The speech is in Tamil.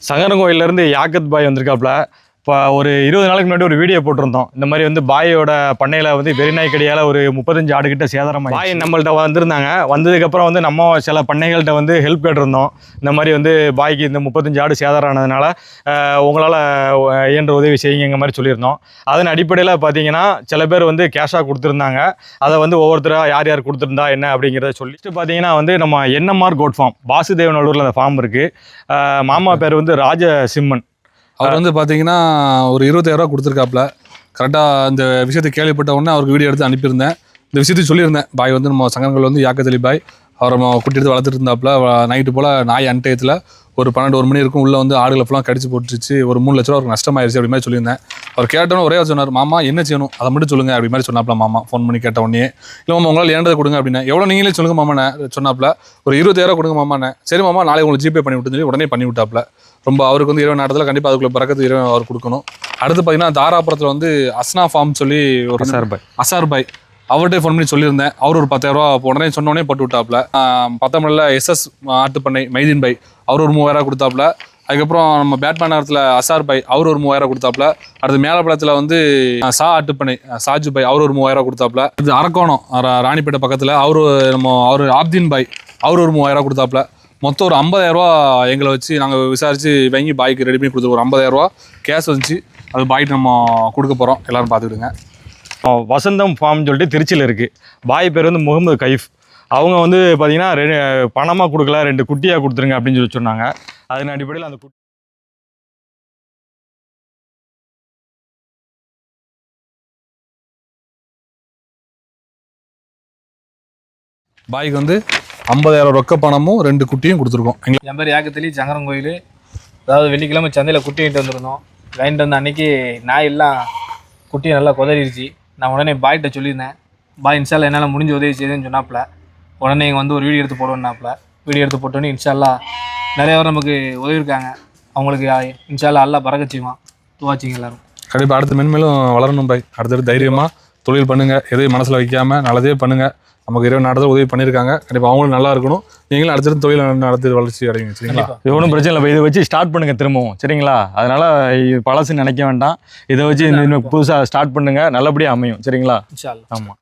சங்கரங்கோயிலேருந்து யாக்கத் பாய் வந்திருக்காப்புல. இப்போ ஒரு 20 நாளைக்கு முன்னாடி ஒரு வீடியோ போட்டிருந்தோம். இந்த மாதிரி வந்து பாயோட பண்ணையில் வந்து வெறிநாய் கடியால் ஒரு 35 ஆடுகிட்ட சேதாரம் பாய் நம்மள்ட்ட வந்திருந்தாங்க. வந்ததுக்கப்புறம் வந்து நம்ம சில பண்ணைகள்கிட்ட வந்து ஹெல்ப் கேட்டிருந்தோம். இந்த மாதிரி வந்து பாய்க்கு இந்த 35 ஆடு சேதாரம் ஆனதுனால உங்களால் இயன்ற உதவி செய்யுங்கிற மாதிரி சொல்லியிருந்தோம். அதன் அடிப்படையில் பார்த்தீங்கன்னா சில பேர் வந்து கேஷாக கொடுத்துருந்தாங்க. அதை வந்து ஒவ்வொருத்தராக யார் யார் கொடுத்துருந்தா என்ன அப்படிங்கிறத சொல்லிட்டு பார்த்தீங்கன்னா வந்து நம்ம என்எம்ஆர் கோட் ஃபார்ம் வாசுதேவநல்லூரில் அந்த ஃபார்ம் இருக்குது. மாமா பேர் வந்து ராஜசிம்மன். அவர் வந்து பார்த்தீங்கன்னா ஒரு 25,000 ரூபா கொடுத்துருக்காப்புல. கரெக்டாக இந்த விஷயத்தை கேள்விப்பட்ட உடனே அவருக்கு வீடியோ எடுத்து அனுப்பியிருந்தேன். இந்த விஷயத்தையும் சொல்லியிருந்தேன். பாய் வந்து நம்ம சங்கங்கள் வந்து யாக்கத் பாய் அவரை நம்ம குட்டி எடுத்து வளர்த்துட்டு இருந்தாப்புல. நைட்டு போல் நாய் அன்டயத்தில் ஒரு 12-1 மணி இருக்கும் உள்ளே வந்து ஆடுகளை ஃபுல்லாக கடிச்சு போட்டுருச்சு. ஒரு 3 லட்ச ரூபா அவருக்கு நஷ்டமாயிருச்சு அப்படி மாதிரி சொல்லியிருந்தேன். அவர் கேட்டோன்னு ஒரே சொன்னார், மாமா என்ன செய்யணும் அதை மட்டும் சொல்லுங்கள் அப்படி மாதிரி சொன்னாப்புல. மாமா ஃபோன் பண்ணி கேட்ட உடனே, இல்லை மாமா உங்களால் ஏண்டதை கொடுங்க அப்படின்னா, எவ்வளோ நீங்களே சொல்லுங்கள் மாமாண்ணே சொன்னாப்புல. ஒரு 20,000 கொடுங்க மாமாண்ணே. சரி மாமா நாளைக்கு உங்களுக்கு ஜிபே பண்ணி விட்டுன்னு சொல்லி உடனே பண்ணி விட்டாப்புல. ரொம்ப அவருக்கு வந்து 20 நேரத்தில் கண்டிப்பாக அதுக்குள்ள பறக்கத்து 20 அவர் கொடுக்கணும். அடுத்து பார்த்தீங்கன்னா தாராபுரத்தில் வந்து அஸ்னா ஃபார்ம் சொல்லி ஒரு அசார் பாய் அவர்கிட்ட ஃபோன் பண்ணி சொல்லியிருந்தேன். அவர் ஒரு 10,000 ரூபா உடனே சொன்னோடனே போட்டு விட்டாப்புல. பத்தமல்ல எஸ்எஸ் ஆட்டுப்பண்ணை மைதீன் பாய் அவர் ஒரு 3,000 கொடுத்தாப்புல. அதுக்கப்புறம் நம்ம பேட்மேன் நகரத்தில் அசார் பாய் அவர் ஒரு 3,000 கொடுத்தாப்புல. அடுத்து மேலப்பழத்தில் வந்து ஆட்டுப்பண்ணை சாஜு பாய் அவர் ஒரு 3,000 கொடுத்தாப்புல. இது அரக்கோணம் ராணிப்பேட்டை பக்கத்தில் அவர் ஆப்தீன் பாய் அவர் ஒரு 3,000 கொடுத்தாப்புல. மொத்தம் ஒரு 50,000 ரூபா எங்களை வச்சு நாங்கள் விசாரித்து வாங்கி பாய்க்கு ரெடி பண்ணி கொடுத்துருவோம். ஒரு 50,000 ரூபா கேஷ் வந்துச்சு. அது பாய்க்கு நம்ம கொடுக்க போகிறோம். எல்லோரும் பார்த்துக்கிடுங்க. வசந்தம் ஃபார்ம்னு சொல்லிட்டு திருச்சியில் இருக்குது. பாய் பேர் வந்து முகமது கைஃப். அவங்க வந்து பார்த்தீங்கன்னா பணமாக கொடுக்கல, 2 குட்டியாக கொடுத்துருங்க அப்படின்னு சொல்லி சொன்னாங்க. அதன் அடிப்படையில் அந்த பாய்க்கு வந்து 50,000 ரொக்க பணமும் 2 குட்டியும் கொடுத்துருக்கோம். என் பேர் யாக்கத்திலி சங்கரங்கோயில். அதாவது வெள்ளிக்கிழமை சந்தையில் குட்டி வாங்கிட்டு வந்துருந்தோம். வாங்கிட்டு வந்த அன்றைக்கி நாய் எல்லாம் குட்டியை நல்லா குதறிடுச்சு. நான் உடனே பாய்கிட்ட சொல்லியிருந்தேன். பாய் இன்ஷால்லா என்னால் முடிஞ்ச உதவி செய்யுதுன்னு சொன்னாப்புல. உடனே இங்கே வந்து ஒரு வீடியோ எடுத்து போடுவேன்னாப்புல. வீடியோ எடுத்து போட்டோன்னே இன்ஷால்லா நிறைய பேர் நமக்கு உதவி இருக்காங்க. அவங்களுக்கு இன்ஷால்லா அல்லா பறக்க செய்வான். துவாச்சிங்க எல்லோரும். கண்டிப்பாக அடுத்து மென்மேலும் வளரணும் பாய். அடுத்தது தைரியமாக தொழில் பண்ணுங்கள். எதையும் மனசில் வைக்காமல் நல்லதே பண்ணுங்கள். நமக்கு 20 நாட்கள் உதவி பண்ணியிருக்காங்க. கண்டிப்பாக அவங்களும் நல்லா இருக்கணும். நீங்களும் அடுத்தது தொழில் நடத்தி வளர்ச்சி அடைவீங்க. சரிங்களா? இது ஒன்றும் பிரச்சனை இல்லை. இதை வச்சு ஸ்டார்ட் பண்ணுங்கள் திரும்பவும். சரிங்களா? அதனால் பழசு நினைக்க வேண்டாம். இதை வச்சு புதுசாக ஸ்டார்ட் பண்ணுங்கள். நல்லபடியாக அமையும். சரிங்களா? இன்ஷா அல்லாஹ். ஆமாம்.